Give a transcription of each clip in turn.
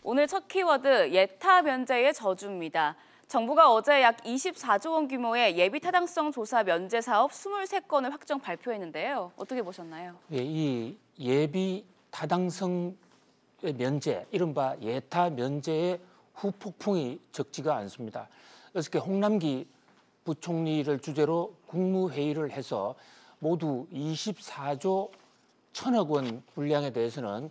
오늘 첫 키워드 예타 면제의 저주입니다. 정부가 어제 약 24조 원 규모의 예비 타당성 조사 면제 사업 23건을 확정 발표했는데요. 어떻게 보셨나요? 예, 이 예비 타당성 면제, 이른바 예타 면제의 후폭풍이 적지가 않습니다. 어저께 홍남기 부총리를 주제로 국무회의를 해서 모두 24조 1천억 원 분량에 대해서는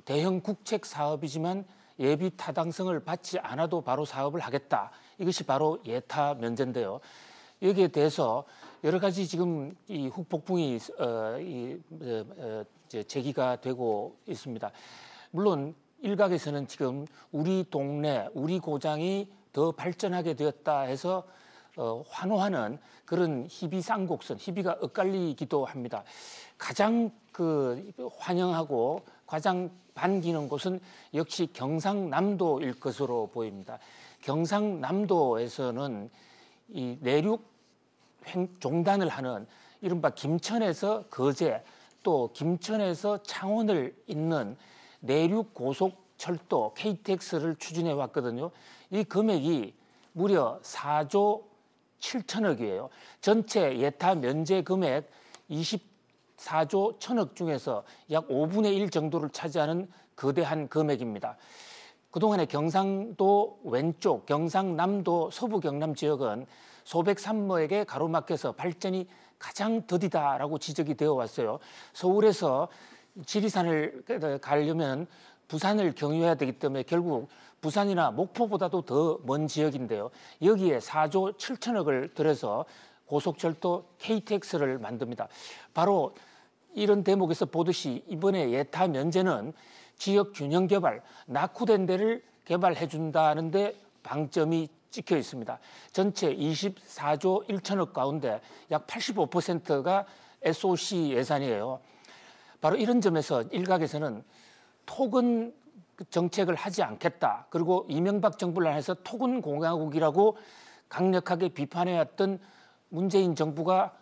대형 국책 사업이지만 예비 타당성을 받지 않아도 바로 사업을 하겠다. 이것이 바로 예타 면제인데요. 여기에 대해서 여러 가지 지금 이 후폭풍이 제기가 되고 있습니다. 물론 일각에서는 지금 우리 동네, 우리 고장이 더 발전하게 되었다 해서 환호하는 그런 희비쌍곡선, 희비가 엇갈리기도 합니다. 가장 환영하고 가장 반기는 곳은 역시 경상남도일 것으로 보입니다. 경상남도에서는 이 내륙 종단을 하는 이른바 김천에서 거제 또 김천에서 창원을 잇는 내륙 고속철도 KTX를 추진해 왔거든요. 이 금액이 무려 4조 7천억이에요. 전체 예타 면제 금액 24조 1천억 중에서 약 5분의 1 정도를 차지하는 거대한 금액입니다. 그동안에 경상도 왼쪽, 경상남도 서부 경남 지역은 소백산맥에 가로막혀서 발전이 가장 더디다라고 지적이 되어 왔어요. 서울에서 지리산을 가려면 부산을 경유해야 되기 때문에 결국 부산이나 목포보다도 더 먼 지역인데요. 여기에 4조 7천억을 들여서 고속철도 KTX를 만듭니다. 바로 이런 대목에서 보듯이 이번에 예타 면제는 지역 균형 개발, 낙후된 데를 개발해 준다는 데 방점이 찍혀 있습니다. 전체 24조 1천억 가운데 약 85%가 SOC 예산이에요. 바로 이런 점에서 일각에서는 토건 정책을 하지 않겠다. 그리고 이명박 정부를 해서 토건 공화국이라고 강력하게 비판해왔던 문재인 정부가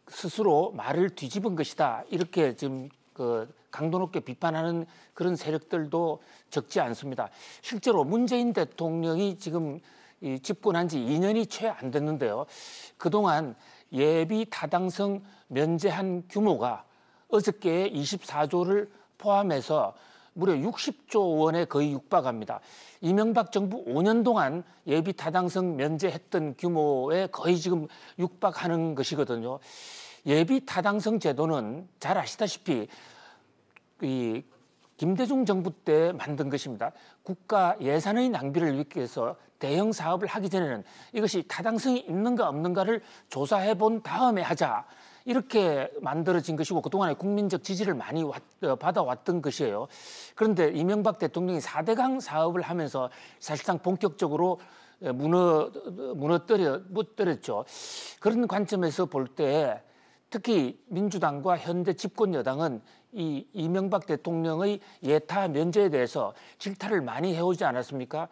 스스로 말을 뒤집은 것이다. 이렇게 지금 강도 높게 비판하는 그런 세력들도 적지 않습니다. 실제로 문재인 대통령이 지금 집권한 지 2년이 채 안 됐는데요. 그동안 예비 타당성 면제한 규모가 어저께 24조를 포함해서 무려 60조 원에 거의 육박합니다. 이명박 정부 5년 동안 예비 타당성 면제했던 규모에 거의 지금 육박하는 것이거든요. 예비 타당성 제도는 잘 아시다시피 이 김대중 정부 때 만든 것입니다. 국가 예산의 낭비를 위해서 대형 사업을 하기 전에는 이것이 타당성이 있는가 없는가를 조사해 본 다음에 하자. 이렇게 만들어진 것이고 그동안에 국민적 지지를 많이 받아왔던 것이에요. 그런데 이명박 대통령이 4대강 사업을 하면서 사실상 본격적으로 무너뜨렸죠. 그런 관점에서 볼 때 특히 민주당과 현재 집권 여당은 이 이명박 대통령의 예타 면제에 대해서 질타를 많이 해오지 않았습니까?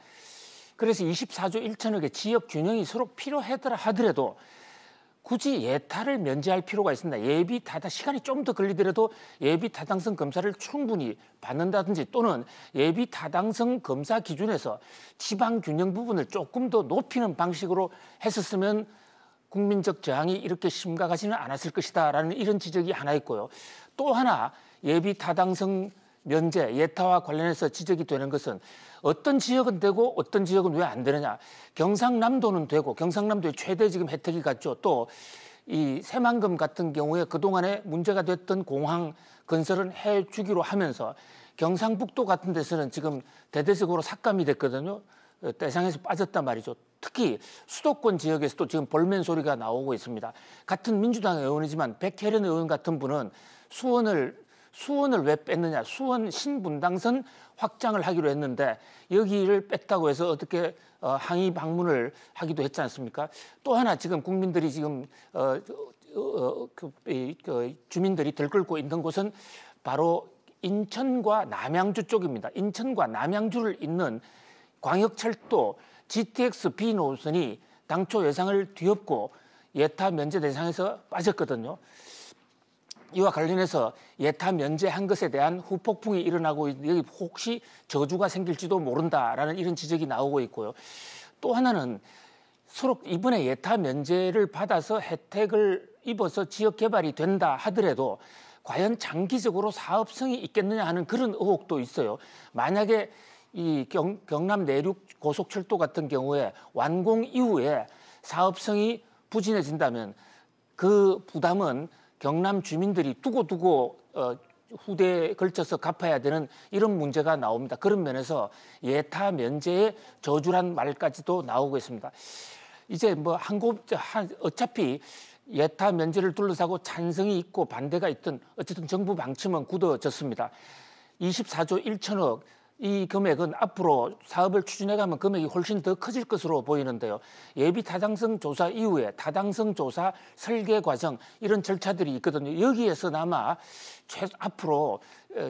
그래서 24조 1천억의 지역 균형이 서로 필요하더라 하더라도 굳이 예타를 면제할 필요가 있습니다. 예비 타당 시간이 좀 더 걸리더라도 예비 타당성 검사를 충분히 받는다든지 또는 예비 타당성 검사 기준에서 지방 균형 부분을 조금 더 높이는 방식으로 했었으면 국민적 저항이 이렇게 심각하지는 않았을 것이다라는 이런 지적이 하나 있고요. 또 하나 예비 타당성 면제, 예타와 관련해서 지적이 되는 것은 어떤 지역은 되고 어떤 지역은 왜 안 되느냐. 경상남도는 되고 경상남도의 최대 지금 혜택이 갔죠. 또 이 새만금 같은 경우에 그동안에 문제가 됐던 공항 건설은 해주기로 하면서 경상북도 같은 데서는 지금 대대적으로 삭감이 됐거든요. 대상에서 빠졌단 말이죠. 특히 수도권 지역에서도 지금 볼멘 소리가 나오고 있습니다. 같은 민주당 의원이지만 백혜련 의원 같은 분은 수원을 왜 뺐느냐. 수원 신분당선 확장을 하기로 했는데 여기를 뺐다고 해서 어떻게 항의 방문을 하기도 했지 않습니까? 또 하나 지금 국민들이 지금 주민들이 들끓고 있는 곳은 바로 인천과 남양주 쪽입니다. 인천과 남양주를 잇는 광역철도 GTX B 노선이 당초 예상을 뒤엎고 예타 면제 대상에서 빠졌거든요. 이와 관련해서 예타 면제한 것에 대한 후폭풍이 일어나고 여기 혹시 저주가 생길지도 모른다라는 이런 지적이 나오고 있고요. 또 하나는 서로 이번에 예타 면제를 받아서 혜택을 입어서 지역 개발이 된다 하더라도 과연 장기적으로 사업성이 있겠느냐 하는 그런 의혹도 있어요. 만약에 이 경남 내륙 고속철도 같은 경우에 완공 이후에 사업성이 부진해진다면 그 부담은 경남 주민들이 두고두고 후대에 걸쳐서 갚아야 되는 이런 문제가 나옵니다. 그런 면에서 예타 면제의 저주란 말까지도 나오고 있습니다. 이제 뭐 어차피 예타 면제를 둘러싸고 찬성이 있고 반대가 있든 어쨌든 정부 방침은 굳어졌습니다. 24조 1천억 이 금액은 앞으로 사업을 추진해가면 금액이 훨씬 더 커질 것으로 보이는데요. 예비 타당성 조사 이후에 타당성 조사 설계 과정 이런 절차들이 있거든요. 여기에서나마 앞으로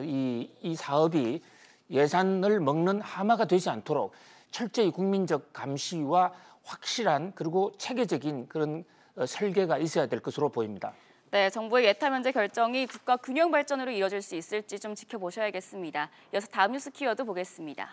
이 사업이 예산을 먹는 하마가 되지 않도록 철저히 국민적 감시와 확실한 그리고 체계적인 그런 설계가 있어야 될 것으로 보입니다. 네, 정부의 예타 면제 결정이 국가 균형 발전으로 이어질 수 있을지 좀 지켜보셔야겠습니다. 이어서 다음 뉴스 키워드 보겠습니다.